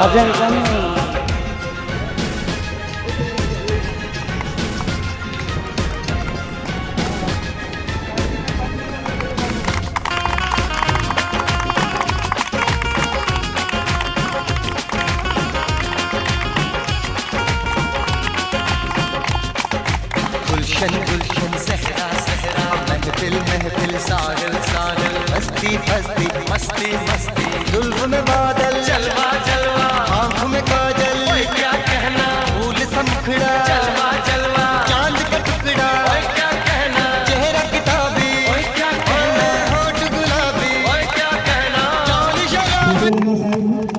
भजन कनि गुलशन गुलशन सहरा सहरा महफिल महफिल सागर सागर मस्ती मस्ती मस्ती मस्ती जुल्फ में बादल जलवा जलवा आँख में काजल क्या कहना फूल समखड़ा जलवा जलवा चांद का टुकड़ा क्या कहना चेहरा किताबी क्या कहना होठ गुलाबी क्या कहना चांद शराब